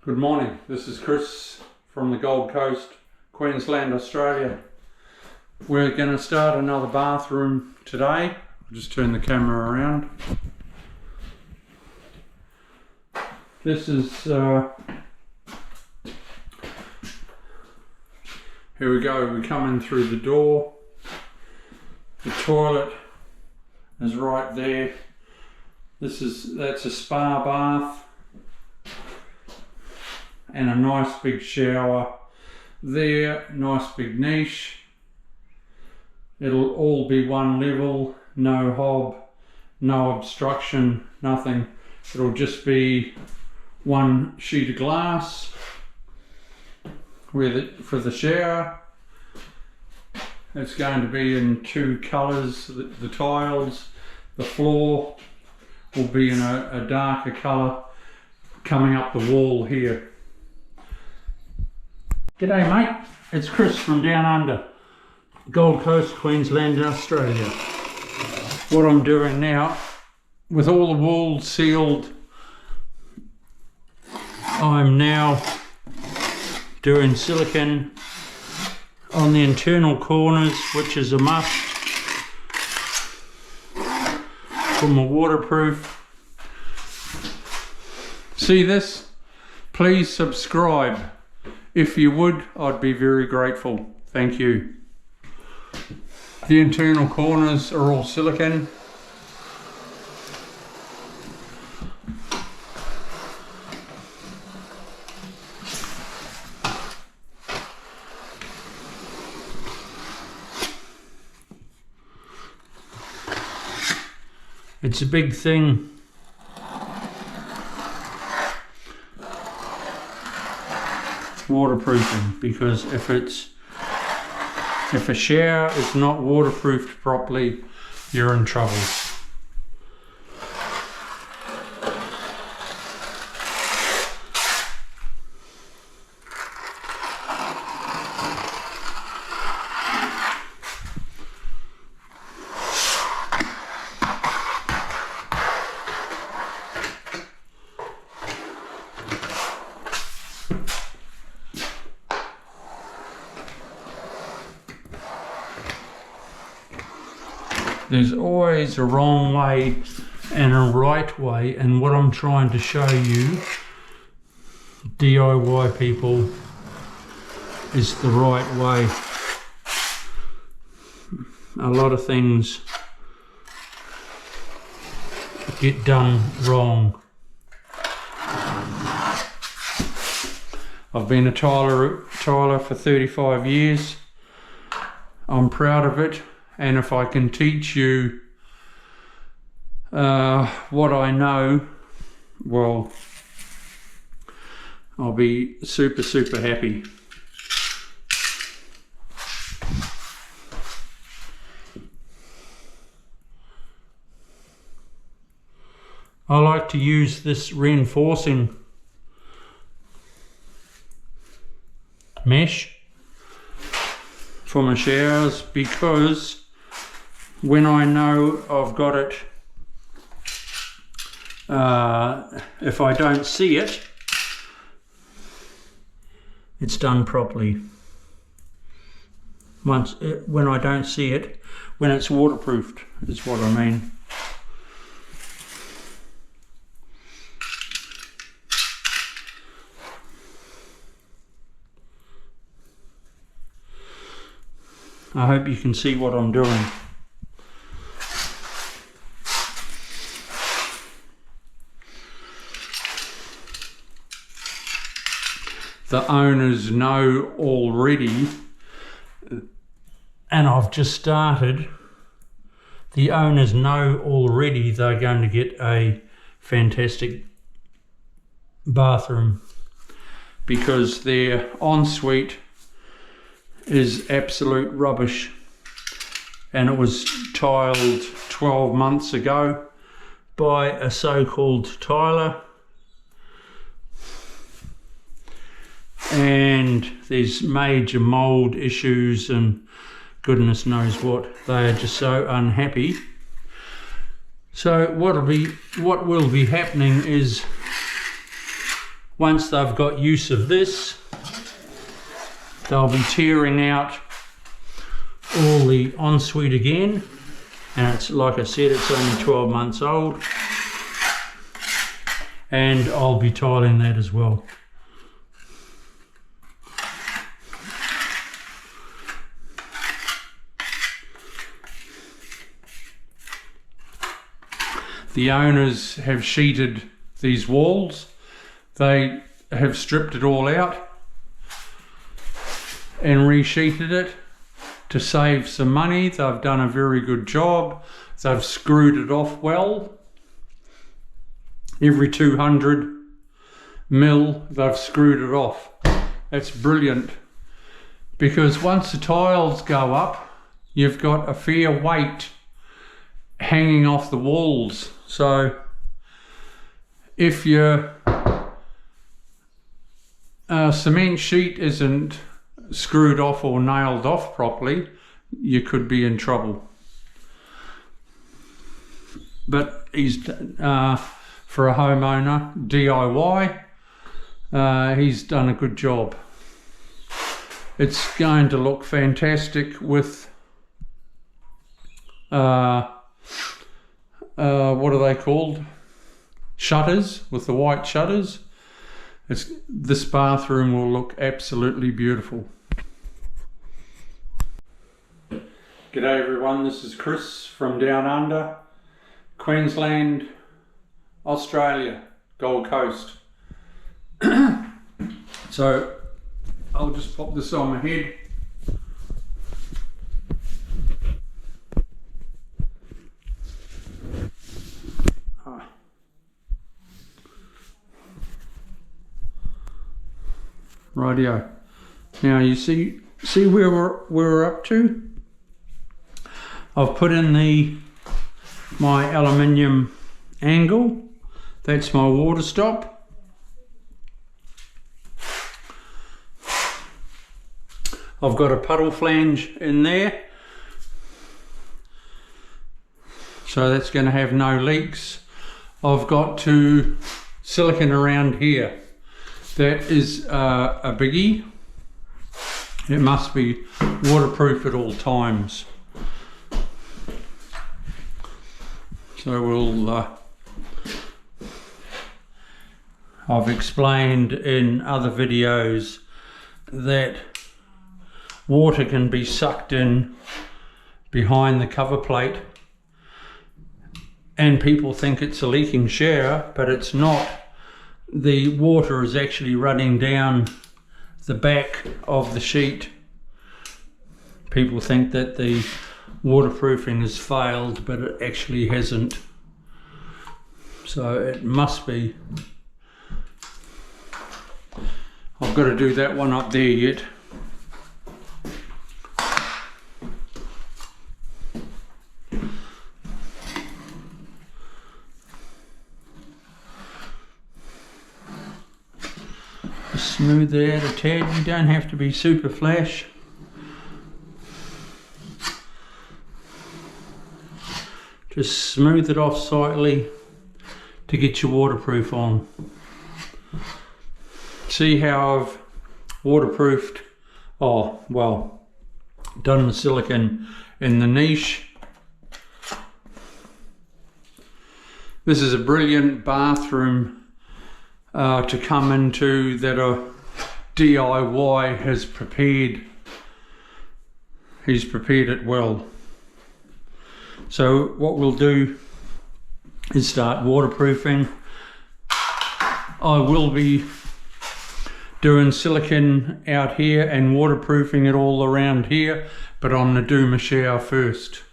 Good morning, this is Chris from the Gold Coast, Queensland, Australia. We're going to start another bathroom today. I'll just turn the camera around. This is, here we go, we come in through the door. The toilet is right there. That's a spa bath. And a nice big shower there, nice big niche. It'll all be one level, no hob, no obstruction, nothing. It'll just be one sheet of glass for the shower. It's going to be in two colours, the tiles. The floor will be in a darker colour coming up the wall here. G'day mate, it's Chris from down under, Gold Coast, Queensland, Australia. What I'm doing now, with all the walls sealed, I'm now doing silicone on the internal corners, which is a must for my waterproof. See this? Please subscribe. If you would, I'd be very grateful. Thank you. The internal corners are all silicone. It's a big thing. Waterproofing, because if a shower is not waterproofed properly, you're in trouble. There's always a wrong way and a right way, and what I'm trying to show you, DIY people, is the right way. A lot of things get done wrong. I've been a tiler for 35 years. I'm proud of it. And if I can teach you what I know, well, I'll be super happy. I like to use this reinforcing mesh for my showers, because when I know I've got it, if I don't see it, it's done properly. When I don't see it, when it's waterproofed, is what I mean. I hope you can see what I'm doing. The owners know already, and I've just started, the owners know already they're going to get a fantastic bathroom, because their ensuite is absolute rubbish, and it was tiled 12 months ago by a so-called tiler, and there's major mold issues and goodness knows what. They are just so unhappy. So what will be happening is once they've got use of this, they'll be tearing out all the ensuite again. And it's, like I said, it's only 12 months old. And I'll be tiling that as well. The owners have sheeted these walls. They have stripped it all out and resheeted it to save some money. They've done a very good job. They've screwed it off well. Every 200 mil they've screwed it off. That's brilliant, because once the tiles go up, you've got a fair weight hanging off the walls. So if your cement sheet isn't screwed off or nailed off properly, you could be in trouble. But he's for a homeowner, DIY, he's done a good job. It's going to look fantastic with what are they called? Shutters, with the white shutters. This bathroom will look absolutely beautiful. G'day everyone, this is Chris from Down Under, Queensland, Australia, Gold Coast. So I'll just pop this on my head. Rightio. Now you see where we're up to. I've put in my aluminium angle. That's my water stop. I've got a puddle flange in there, so that's going to have no leaks. I've got to silicone around here. That is a biggie. It must be waterproof at all times. So we'll, I've explained in other videos that water can be sucked in behind the cover plate, and people think it's a leaking shower, but it's not. The water is actually running down the back of the sheet. People think that the waterproofing has failed, but it actually hasn't. So it must be. I've got to do that one up there yet. Smooth it out a tad. You don't have to be super flash. Just smooth it off slightly to get your waterproof on. See how I've waterproofed, done the silicone in the niche. This is a brilliant bathroom to come into that a DIY has prepared. He's prepared it well. So what we'll do is start waterproofing. I will be doing silicone out here and waterproofing it all around here, but I'm going to do my shower first.